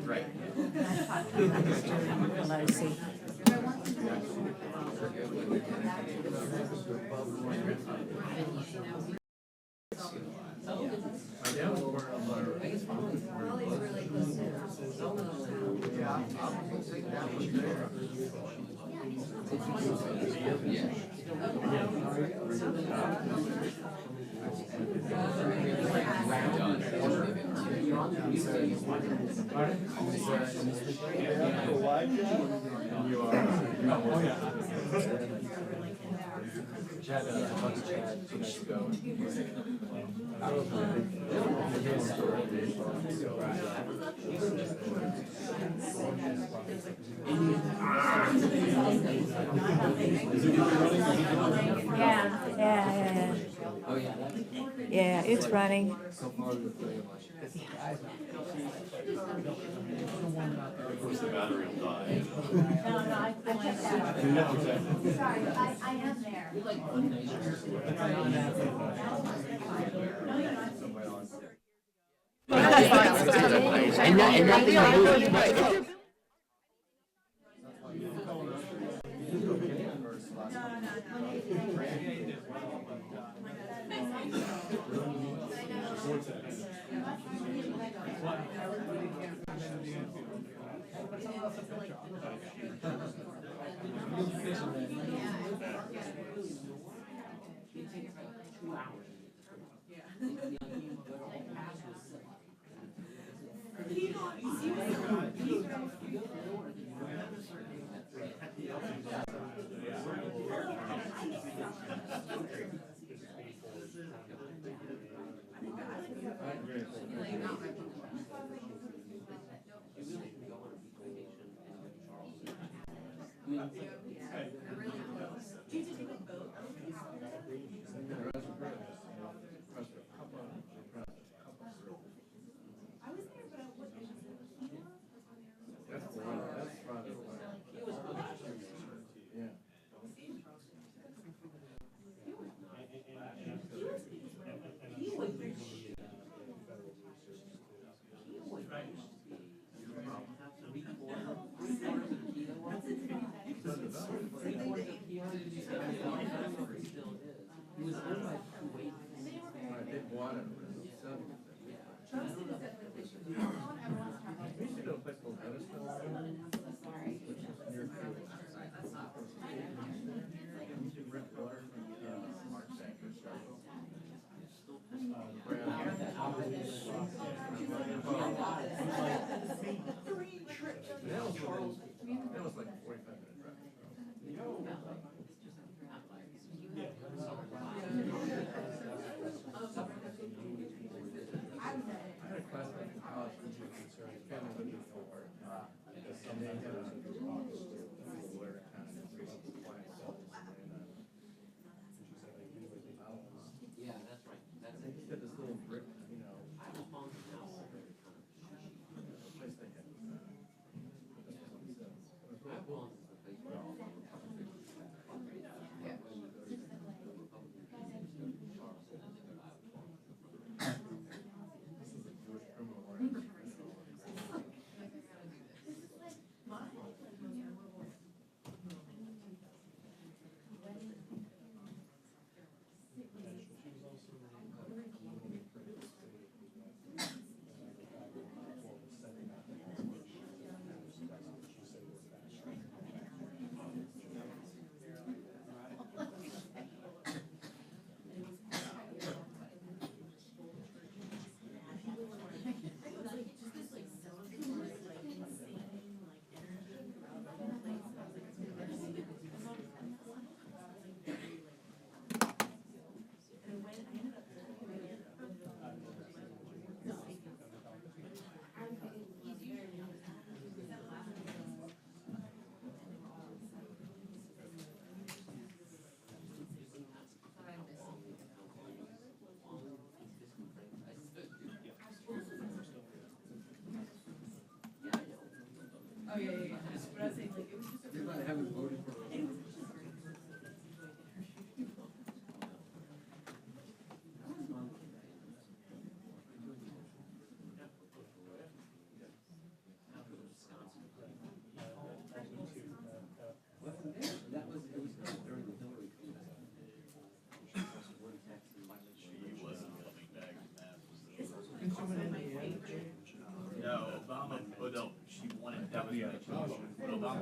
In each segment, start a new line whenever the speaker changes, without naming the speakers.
Right.
Well, I see. Yeah. Yeah, it's running.
Of course, the battery will die.
Sorry, I am there.
And nothing.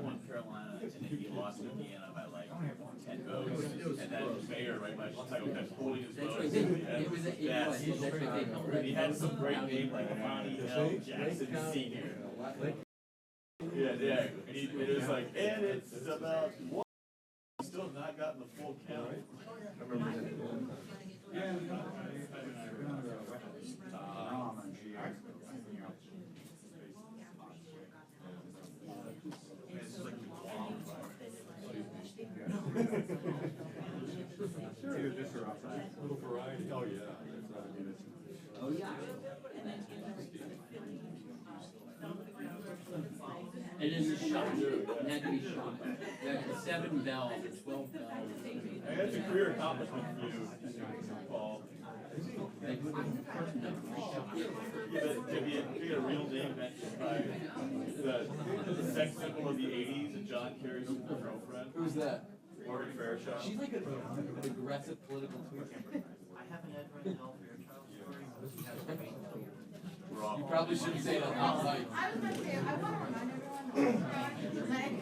won Carolina, and then he lost in Indiana by like 10 votes. And then Boehner, right, my Chicago kept holding his votes. And he had some great name like Lonnie L. Jackson Sr. Yeah. And it was like, and it's about one. Still have not gotten the full count. I remember that.
Little variety. Oh, yeah.
Oh, yeah. And then the shot, it had to be shot. There were 7 bells, 12 bells.
That's a career accomplishment for you, Paul.
They put the person that was shot.
Yeah, but to be a real name mentioned by the sex symbol of the 80s and John Kerry's girlfriend.
Who's that?
Morgan Fairchild.
She's like an aggressive political tweet.
I haven't had my health for your child story.
We're off.
You probably shouldn't say that out loud.
I was going to say, I want to remind everyone, Lenny.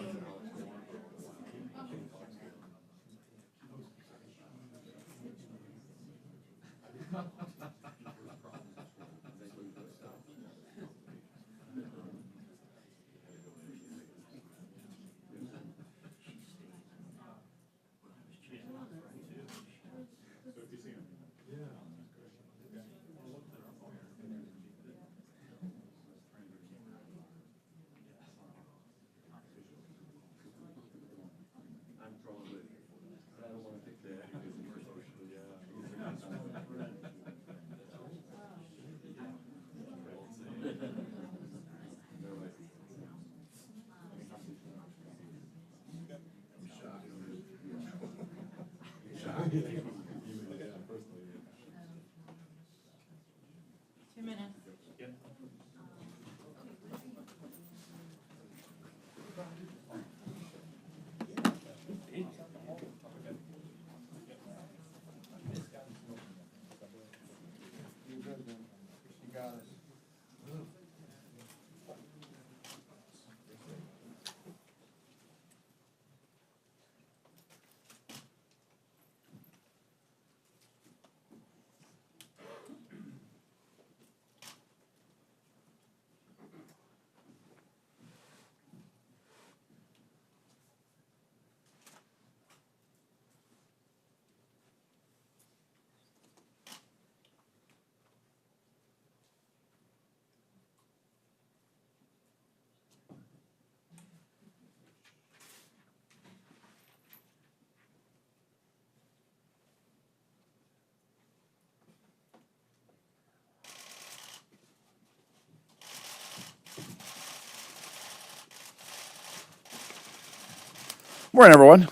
Morning, everyone.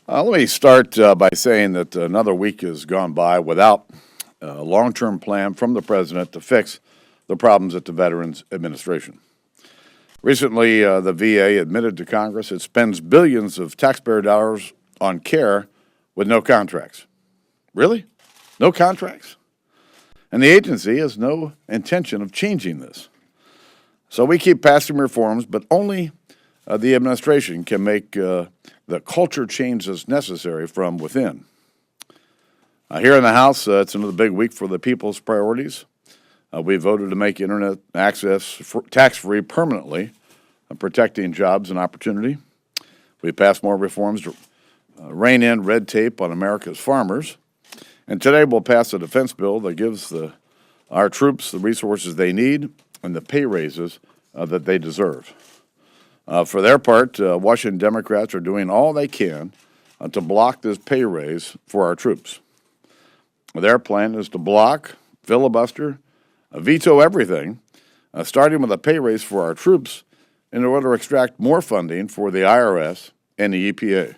Let me start by saying that another week has gone by without a long-term plan from the president to fix the problems at the Veterans Administration. Recently, the VA admitted to Congress it spends billions of taxpayer dollars on care with no contracts. Really? No contracts? And the agency has no intention of changing this. So we keep passing reforms, but only the administration can make the culture change that's necessary from within. Here in the House, it's another big week for the people's priorities. We voted to make internet access tax-free permanently, protecting jobs and opportunity. We passed more reforms to rein in red tape on America's farmers. And today we'll pass a defense bill that gives our troops the resources they need and the pay raises that they deserve. For their part, Washington Democrats are doing all they can to block this pay raise for our troops. Their plan is to block, filibuster, veto everything, starting with a pay raise for our troops in order to extract more funding for the IRS and the EPA.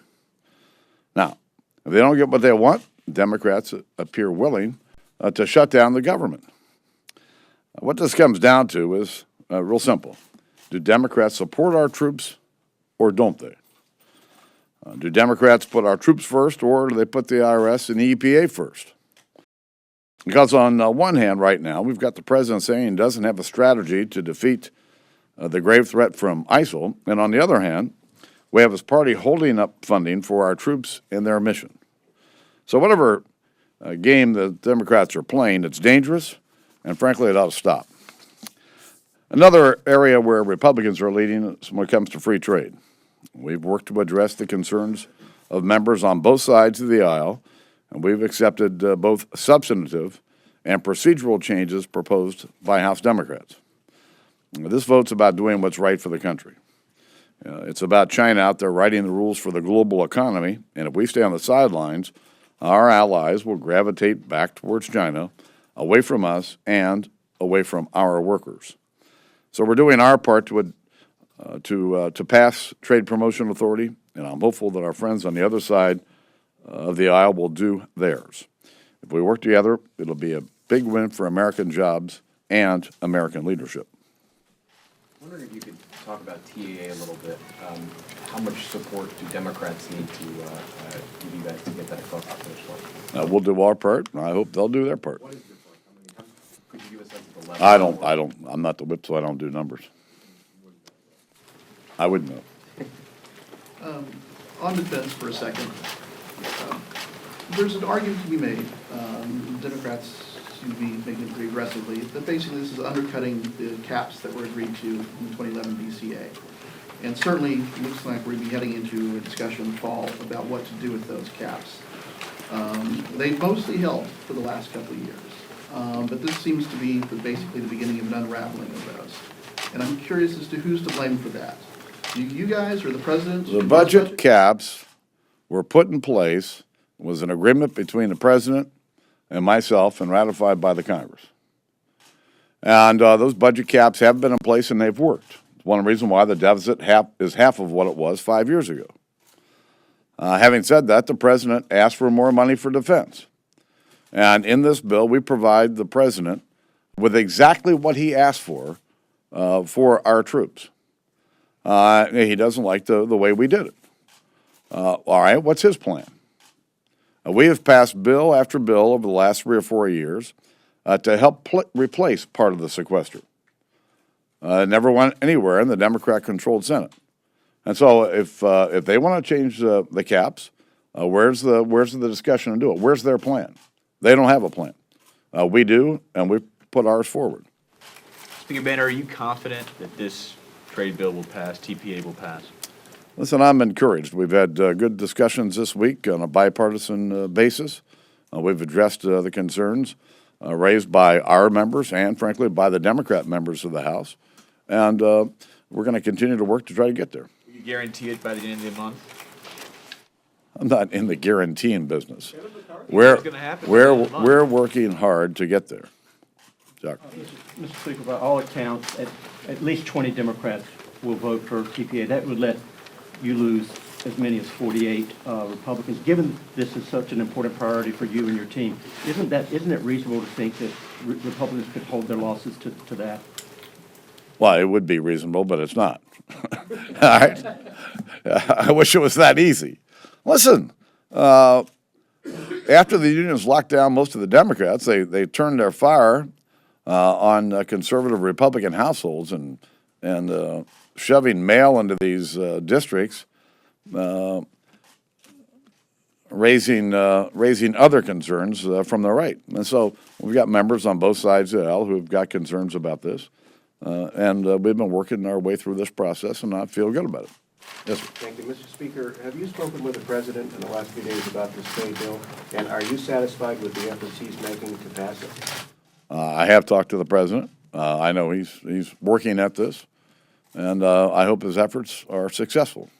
Now, if they don't get what they want, Democrats appear willing to shut down the government. What this comes down to is real simple. Do Democrats support our troops or don't they? Do Democrats put our troops first or do they put the IRS and the EPA first? Because on one hand right now, we've got the president saying he doesn't have a strategy to defeat the grave threat from ISIL, and on the other hand, we have his party holding up funding for our troops and their mission. So whatever game the Democrats are playing, it's dangerous, and frankly, it ought to stop. Another area where Republicans are leading is when it comes to free trade. We've worked to address the concerns of members on both sides of the aisle, and we've accepted both substantive and procedural changes proposed by House Democrats. This vote's about doing what's right for the country. It's about China out there writing the rules for the global economy, and if we stay on the sidelines, our allies will gravitate back towards China, away from us and away from our workers. So we're doing our part to pass trade promotion authority, and I'm hopeful that our friends on the other side of the aisle will do theirs. If we work together, it'll be a big win for American jobs and American leadership.
I'm wondering if you could talk about TAA a little bit. How much support do Democrats need to give you guys to get that across the finish line?
We'll do our part, and I hope they'll do their part.
What is your part? Could you give a sense of the level?
I'm not the whip, so I don't do numbers. I wouldn't know.
On defense for a second, there's an argument to be made, Democrats seem to be making it pretty aggressively, that basically this is undercutting the caps that were agreed to in the 2011 BCA. And certainly, it looks like we're going to be heading into a discussion in the fall about what to do with those caps. They've mostly held for the last couple of years, but this seems to be basically the beginning of an unraveling of those. And I'm curious as to who's to blame for that. You guys or the president?
The budget caps were put in place, was an agreement between the president and myself and ratified by the Congress. And those budget caps have been in place and they've worked. It's one reason why the deficit is half of what it was 5 years ago. Having said that, the president asked for more money for defense. And in this bill, we provide the president with exactly what he asked for our troops. He doesn't like the way we did it. All right, what's his plan? We have passed bill after bill over the last 3 or 4 years to help replace part of the sequester. It never went anywhere in the Democrat-controlled Senate. And so if they want to change the caps, where's the discussion to do it? Where's their plan? They don't have a plan. We do, and we put ours forward.
Speaker Boehner, are you confident that this trade bill will pass, TPA will pass?
Listen, I'm encouraged. We've had good discussions this week on a bipartisan basis. We've addressed the concerns raised by our members and, frankly, by the Democrat members of the House. And we're going to continue to work to try to get there.
Will you guarantee it by the end of the month?
I'm not in the guaranteeing business. We're working hard to get there. Chuck.
Mr. Speaker, by all accounts, at least 20 Democrats will vote for TPA. That would let you lose as many as 48 Republicans. Given this is such an important priority for you and your team, isn't it reasonable to think that Republicans could hold their losses to that?
Well, it would be reasonable, but it's not. All right? I wish it was that easy. Listen, after the unions locked down most of the Democrats, they turned their fire on conservative Republican households and shoving mail into these districts, raising other concerns from the right. And so we've got members on both sides of the aisle who've got concerns about this, and we've been working our way through this process, and I feel good about it. Yes, sir.
Thank you. Mr. Speaker, have you spoken with the President in the last few days about this trade bill, and are you satisfied with the efforts he's making to pass it?
I have talked to the President. I know he's working at this, and I hope his efforts are successful.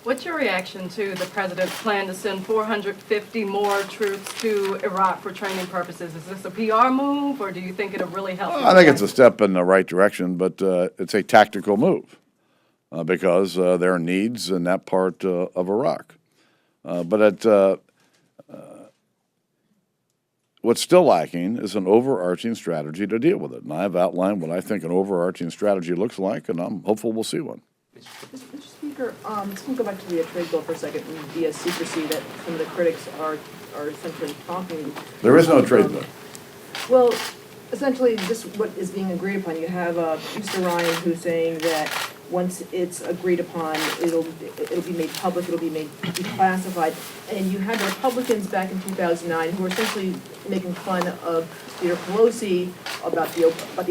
What's your reaction to the President's plan to send 450 more troops to Iraq for training purposes? Is this a PR move, or do you think it'll really help?
I think it's a step in the right direction, but it's a tactical move because there are needs in that part of Iraq. But what's still lacking is an overarching strategy to deal with it. And I've outlined what I think an overarching strategy looks like, and I'm hopeful we'll see one.
Mr. Speaker, let's go back to the trade bill for a second and the secrecy that some of the critics are essentially talking.
There is no trade bill.
Well, essentially, this what is being agreed upon. You have Mr. Ryan who's saying that once it's agreed upon, it'll be made public, it'll be made declassified. And you had the Republicans back in 2009 who were essentially making fun of Speaker Pelosi about the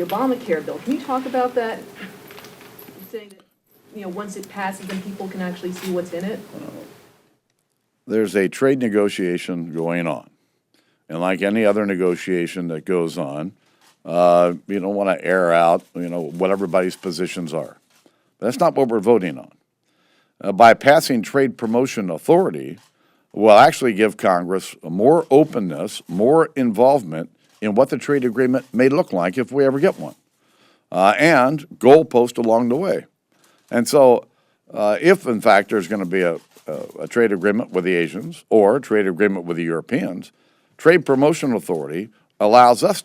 Obamacare bill. Can you talk about that? Saying that, you know, once it passes, then people can actually see what's in it.
There's a trade negotiation going on. And like any other negotiation that goes on, you don't want to air out, what everybody's positions are. But that's not what we're voting on. By passing trade promotion authority, will actually give Congress more openness, more involvement in what the trade agreement may look like if we ever get one, and goalpost along the way. And so if, in fact, there's going to be a trade agreement with the Asians or a trade agreement with the Europeans, Trade Promotion Authority allows us,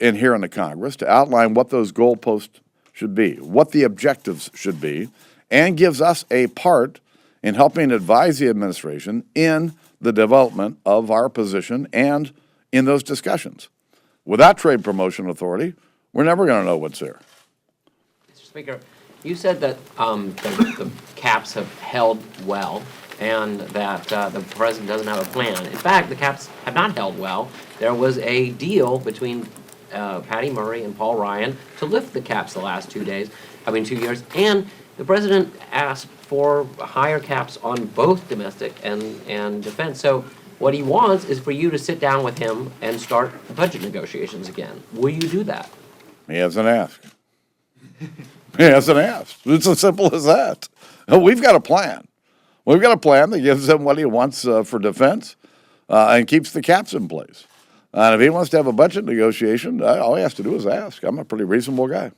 in here in the Congress, to outline what those goalposts should be, what the objectives should be, and gives us a part in helping advise the administration in the development of our position and in those discussions. Without Trade Promotion Authority, we're never going to know what's there.
Mr. Speaker, you said that the caps have held well and that the president doesn't have a plan. In fact, the caps have not held well. There was a deal between Patty Murray and Paul Ryan to lift the caps the last 2 years, and the president asked for higher caps on both domestic and defense. So what he wants is for you to sit down with him and start budget negotiations again. Will you do that?
He hasn't asked. He hasn't asked. It's as simple as that. We've got a plan. We've got a plan that gives him what he wants for defense and keeps the caps in place. And if he wants to have a budget negotiation, all he has to do is ask. I'm a pretty reasonable guy.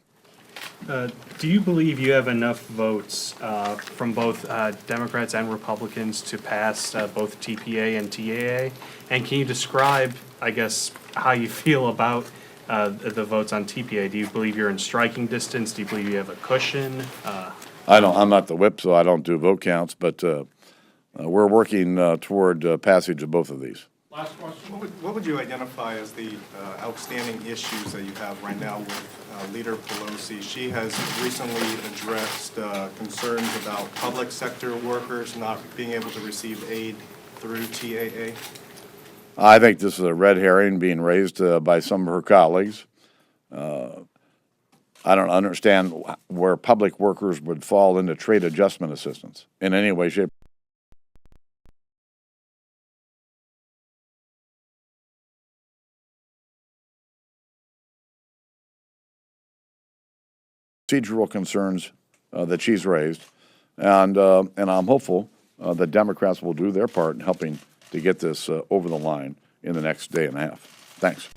Do you believe you have enough votes from both Democrats and Republicans to pass both TPA and TAA? And can you describe, I guess, how you feel about the votes on TPA? Do you believe you're in striking distance? Do you believe you have a cushion?
I'm not the whip, so I don't do vote counts, but we're working toward passage of both of these.
Last question. What would you identify as the outstanding issues that you have right now with Leader Pelosi? She has recently addressed concerns about public sector workers not being able to receive aid through TAA.
I think this is a red herring being raised by some of her colleagues. I don't understand where public workers would fall into trade adjustment assistance in any way, shape, procedural concerns that she's raised, and I'm hopeful that Democrats will do their part in helping to get this over the line in the next day and a half. Thanks.